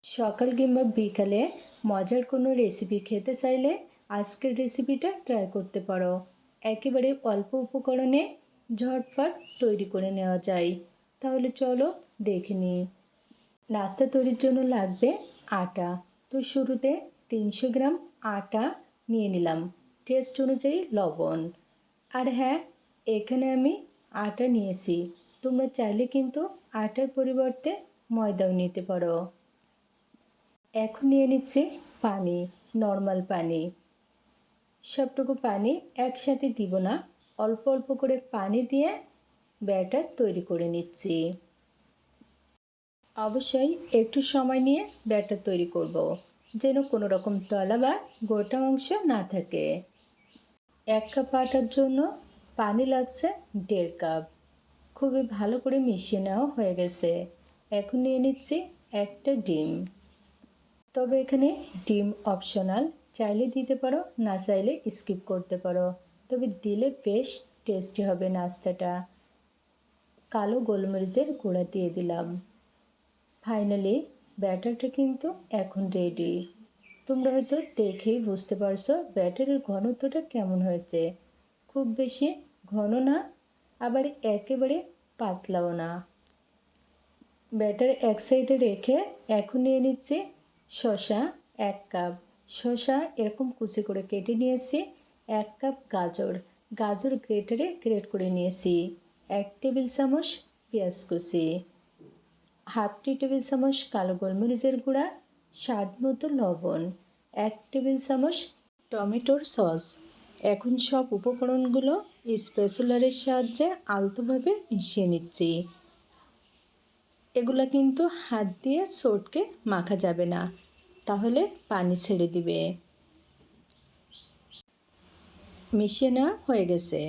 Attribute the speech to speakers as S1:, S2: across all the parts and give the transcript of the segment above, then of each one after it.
S1: সকাল কিংবা বিকালে মজার কোনো রেসিপি খেতে চাইলে আজকের রেসিপিটা ট্রাই করতে পারো। একেবারে অল্প উপকরণে ঝটপট তৈরি করে নেওয়া যায়। তাহলে চলো দেখে নিই। নাস্তা তৈরির জন্য লাগবে আটা। তো শুরুতে 300 গ্রাম আটা নিয়ে নিলাম, টেস্ট অনুযায়ী লবণ। আর হ্যাঁ, এখানে আমি আটা নিয়েছি, তোমরা চাইলে কিন্তু আটার পরিবর্তে ময়দাও নিতে পারো। এখন নিয়ে নিচ্ছি পানি, নর্মাল পানি। সবটুকু পানি একসাথে দিব না, অল্প অল্প করে পানি দিয়ে ব্যাটার তৈরি করে নিচ্ছি। অবশ্যই একটু সময় নিয়ে ব্যাটার তৈরি করব, যেন কোনো রকম তলা বা গোটা অংশ না থাকে। 1 কাপ আটার জন্য পানি লাগছে 1.5 কাপ। খুবই ভালো করে মিশিয়ে নেওয়া হয়ে গেছে। এখন নিয়ে নিচ্ছি একটা ডিম। তবে এখানে ডিম অপশনাল, চাইলে দিতে পারো, না চাইলে স্কিপ করতে পারো। তবে দিলে বেশ টেস্টি হবে নাস্তাটা। কালো গোলমরিচের গুঁড়া দিয়ে দিলাম। ফাইনালি ব্যাটারটা কিন্তু এখন রেডি। তোমরা হয়তো দেখেই বুঝতে পারছো ব্যাটারের ঘনত্বটা কেমন হয়েছে। খুব বেশি ঘন না, আবার একেবারে পাতলাও না। ব্যাটার এক সাইডে রেখে এখন নিয়ে নিচ্ছি শসা 1 কাপ। শসা এরকম কুচি করে কেটে নিয়েছি। 1 কাপ গাজর গ্রেটারে গ্রেট করে নিয়েছি। 1 টেবিল চামচ পেঁয়াজ কুচি, হাফ টেবিল চামচ কালো গোলমরিচের গুঁড়া, স্বাদ মতো লবণ, 1 টেবিল চামচ টমেটোর সস। এখন সব উপকরণগুলো স্প্যাচুলারের সাহায্যে আলতোভাবে মিশিয়ে নিচ্ছি। এগুলো কিন্তু হাত দিয়ে চটকে মাখা যাবে না, তাহলে পানি ছেড়ে দিবে। মিশিয়ে নেওয়া হয়ে গেছে।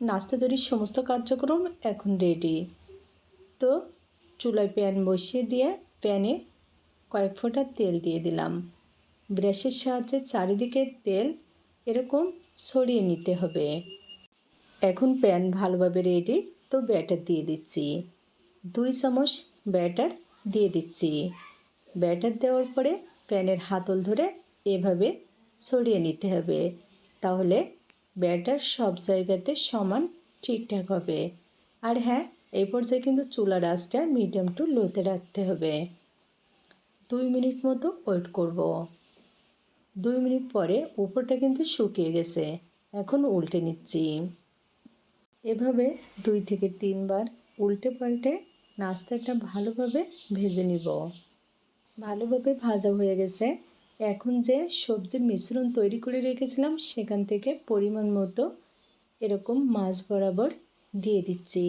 S1: নাস্তা তৈরির সমস্ত কার্যক্রম এখন রেডি। তো চুলায় প্যান বসিয়ে দিয়ে প্যানে কয়েক ফোঁটা তেল দিয়ে দিলাম। ব্রাশের সাহায্যে চারিদিকে তেল এরকম ছড়িয়ে নিতে হবে। এখন প্যান ভালোভাবে রেডি। তো ব্যাটার দিয়ে দিচ্ছি। 2 চামচ ব্যাটার দিয়ে দিচ্ছি। ব্যাটার দেওয়ার পরে প্যানের হাতল ধরে এভাবে ছড়িয়ে নিতে হবে, তাহলে ব্যাটার সব জায়গাতে সমান ঠিকঠাক হবে। আর হ্যাঁ, এই পর্যায়ে কিন্তু চুলার আঁচটা মিডিয়াম টু লোতে রাখতে হবে। 2 মিনিট মতো ওয়েট করব। 2 মিনিট পরে উপরটা কিন্তু শুকিয়ে গেছে। এখন উল্টে নিচ্ছি। এভাবে 2 থেকে 3 বার উল্টে পাল্টে নাস্তাটা ভালোভাবে ভেজে নিব। ভালোভাবে ভাজা হয়ে গেছে। এখন যে সবজির মিশ্রণ তৈরি করে রেখেছিলাম সেখান থেকে পরিমাণ মতো এরকম মাছ বরাবর দিয়ে দিচ্ছি।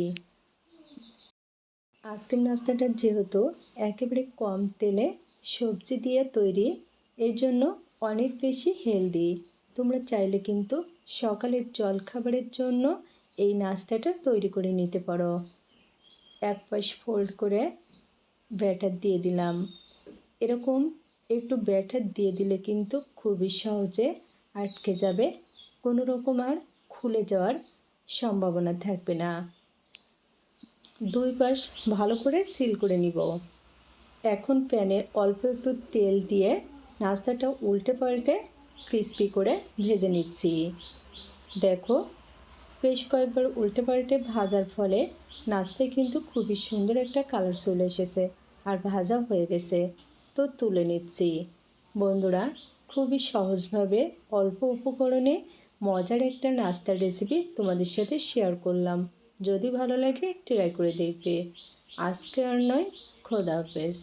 S1: আজকের নাস্তাটা যেহেতু একেবারে কম তেলে সবজি দিয়ে তৈরি, এর জন্য অনেক বেশি হেলদি। তোমরা চাইলে কিন্তু সকালের জলখাবারের জন্য এই নাস্তাটা তৈরি করে নিতে পারো। এক পাশ ফোল্ড করে ব্যাটার দিয়ে দিলাম। এরকম একটু ব্যাটার দিয়ে দিলে কিন্তু খুবই সহজে আটকে যাবে, কোনো রকম আর খুলে যাওয়ার সম্ভাবনা থাকবে না। 2 পাশ ভালো করে সিল করে নিব। এখন প্যানে অল্প একটু তেল দিয়ে নাস্তাটা উল্টে পাল্টে ক্রিস্পি করে ভেজে নিচ্ছি। দেখো, বেশ কয়েকবার উল্টে পাল্টে ভাজার ফলে নাস্তায় কিন্তু খুবই সুন্দর একটা কালার চলে এসেছে আর ভাজা হয়ে গেছে। তো তুলে নিচ্ছি। বন্ধুরা, খুবই সহজভাবে অল্প উপকরণে মজার একটা নাস্তার রেসিপি তোমাদের সাথে শেয়ার করলাম। যদি ভালো লাগে ট্রাই করে দেখবে। আজকে আর নয়, খোদা হাফেজ।